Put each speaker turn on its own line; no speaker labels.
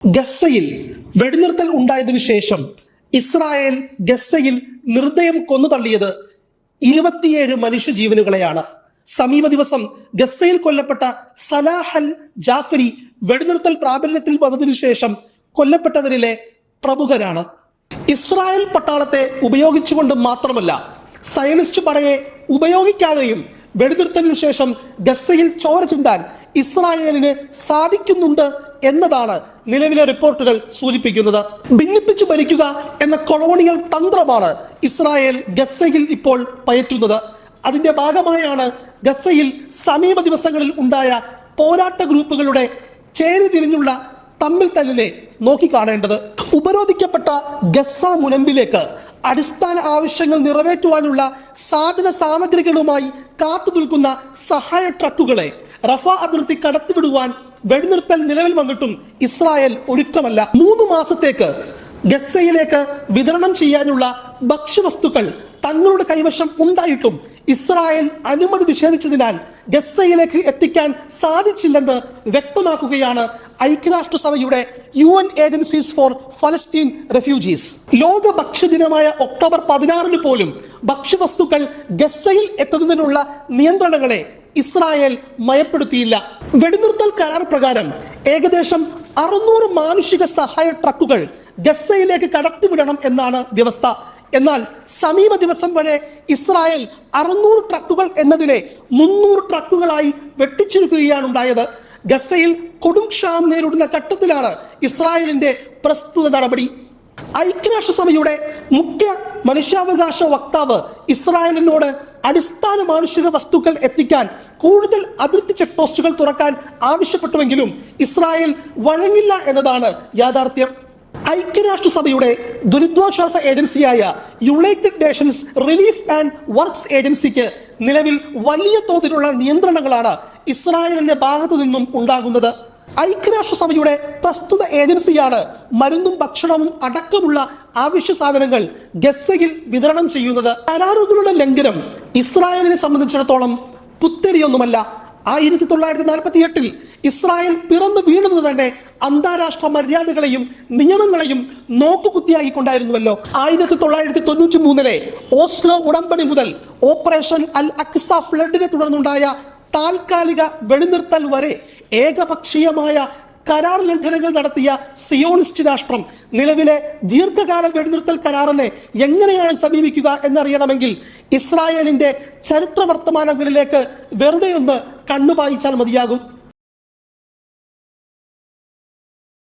ഗസയിൽ വെടിനിർത്തൽ ഉണ്ടായതിനു ശേഷം ഇസ്രായേൽ ഗസയിൽ നിർദ്ദയം കൊന്നുതള്ളിയത് 27 മനുഷ്യജീവനുകളെയാണ്. സമീപ ദിവസം ഗസയിൽ കൊല്ലപ്പെട്ട സലാഹ് അൽ ജാഫരി വെടിനിർത്തൽ പ്രാബല്യത്തിൽ വന്നതിനു ശേഷം കൊല്ലപ്പെട്ടവരിലെ പ്രമുഖനാണ്. ഇസ്രായേൽ പട്ടാളത്തെ ഉപയോഗിച്ചുകൊണ്ട് മാത്രമല്ല, സയനിസ്റ്റ് പടയെ ഉപയോഗിക്കാതെയും വെടിനിർത്തലിനു ശേഷം ഗസയിൽ ചോര ചിന്താൻ ഇസ്രായേലിന് സാധിക്കുന്നുണ്ട് എന്നതാണ് നിലവിലെ റിപ്പോർട്ടുകൾ സൂചിപ്പിക്കുന്നത്. ഭിന്നിപ്പിച്ചു ഭരിക്കുക എന്ന കൊളോണിയൽ തന്ത്രമാണ് ഇസ്രായേൽ ഗസയിൽ ഇപ്പോൾ പയറ്റുന്നത്. അതിന്റെ ഭാഗമായാണ് ഗസയിൽ സമീപ ദിവസങ്ങളിൽ ഉണ്ടായ പോരാട്ട ഗ്രൂപ്പുകളുടെ ചേരിതിരിഞ്ഞുള്ള തമ്മിൽ തല്ലിനെ നോക്കിക്കാണേണ്ടത്. ഉപരോധിക്കപ്പെട്ട ഗസ മുനമ്പിലേക്ക് അടിസ്ഥാന ആവശ്യങ്ങൾ നിറവേറ്റുവാനുള്ള സാധന സാമഗ്രികളുമായി കാത്തു നിൽക്കുന്ന സഹായ ട്രക്കുകളെ റഫ അതിർത്തി കടത്തിവിടുവാൻ വെടിനിർത്തൽ നിലവിൽ വന്നിട്ടും ഇസ്രായേൽ ഒരുക്കമല്ല. 3 മാസത്തേക്ക് ഗസയിലേക്ക് വിതരണം ചെയ്യാനുള്ള ഭക്ഷ്യവസ്തുക്കൾ തങ്ങളുടെ കൈവശം ഉണ്ടായിട്ടും ഇസ്രായേൽ അനുമതി നിഷേധിച്ചതിനാൽ ഗസയിലേക്ക് എത്തിക്കാൻ സാധിച്ചില്ലെന്ന് വ്യക്തമാക്കുകയാണ് ഐക്യരാഷ്ട്രസഭയുടെ UN ഏജൻസീസ് ഫോർ ഫലസ്തീൻ റെഫ്യൂജീസ്. ലോക ഭക്ഷ്യദിനമായ ഒക്ടോബർ 16 പോലും ഭക്ഷ്യവസ്തുക്കൾ ഗസയിൽ എത്തുന്നതിനുള്ള നിയന്ത്രണങ്ങളെ ഇസ്രായേൽ മയപ്പെടുത്തിയില്ല. വെടിനിർത്തൽ കരാർ പ്രകാരം ഏകദേശം 600 മാനുഷിക സഹായ ട്രക്കുകൾ ഗസയിലേക്ക് കടത്തിവിടണം എന്നാണ് വ്യവസ്ഥ. എന്നാൽ സമീപ ദിവസം വരെ ഇസ്രായേൽ 600 ട്രക്കുകൾ എന്നതിനെ 300 ട്രക്കുകളായി വെട്ടിച്ചുരുക്കുകയാണ് ഉണ്ടായത്. ഗസയിൽ കൊടും ക്ഷാമം നേരിടുന്ന ഘട്ടത്തിലാണ് ഇസ്രായേലിന്റെ പ്രസ്തുത നടപടി. ഐക്യരാഷ്ട്രസഭയുടെ മുഖ്യ മനുഷ്യാവകാശ വക്താവ് ഇസ്രായേലിനോട് അടിസ്ഥാന മാനുഷിക വസ്തുക്കൾ എത്തിക്കാൻ കൂടുതൽ അതിർത്തി ചെക്ക് പോസ്റ്റുകൾ തുറക്കാൻ ആവശ്യപ്പെട്ടുവെങ്കിലും ഇസ്രായേൽ വഴങ്ങില്ല എന്നതാണ് യാഥാർത്ഥ്യം. ഐക്യരാഷ്ട്രസഭയുടെ ദുരിതാശ്വാസ ഏജൻസിയായ United Nations relief and works ഏജൻസിക്ക് നിലവിൽ വലിയ തോതിലുള്ള നിയന്ത്രണങ്ങളാണ് ഇസ്രായേലിന്റെ ഭാഗത്തു നിന്നും ഉണ്ടാകുന്നത്. ഐക്യരാഷ്ട്രസഭയുടെ പ്രസ്തുത ഏജൻസിയാണ് മരുന്നും ഭക്ഷണവും അടക്കമുള്ള അവശ്യ സാധനങ്ങൾ ഗസയിൽ വിതരണം ചെയ്യുന്നത്. കരാറുകളുടെ ലംഘനം ഇസ്രായേലിനെ സംബന്ധിച്ചിടത്തോളം പുത്തരിയൊന്നുമല്ല. 1948 ഇസ്രായേൽ പിറന്നു വീണത് തന്നെ അന്താരാഷ്ട്ര മര്യാദകളെയും നിയമങ്ങളെയും നോക്കുകുത്തിയായിക്കൊണ്ടായിരുന്നുവല്ലോ. 1993 ഓസ്ലോ ഉടമ്പടി മുതൽ ഓപ്പറേഷൻ അൽ അക്സ ഫ്ലഡിനെ തുടർന്നുണ്ടായ താൽക്കാലിക വെടിനിർത്തൽ വരെ ഏകപക്ഷീയമായ കരാർ ലംഘനങ്ങൾ നടത്തിയ സിയോണിസ്റ്റ് രാഷ്ട്രം നിലവിലെ ദീർഘകാല വെടിനിർത്തൽ കരാറിനെ എങ്ങനെയാണ് സമീപിക്കുക എന്നറിയണമെങ്കിൽ ഇസ്രായേലിന്റെ ചരിത്ര വർത്തമാനങ്ങളിലേക്ക് വെറുതെ ഒന്ന് കണ്ണുപായിച്ചാൽ മതിയാകും.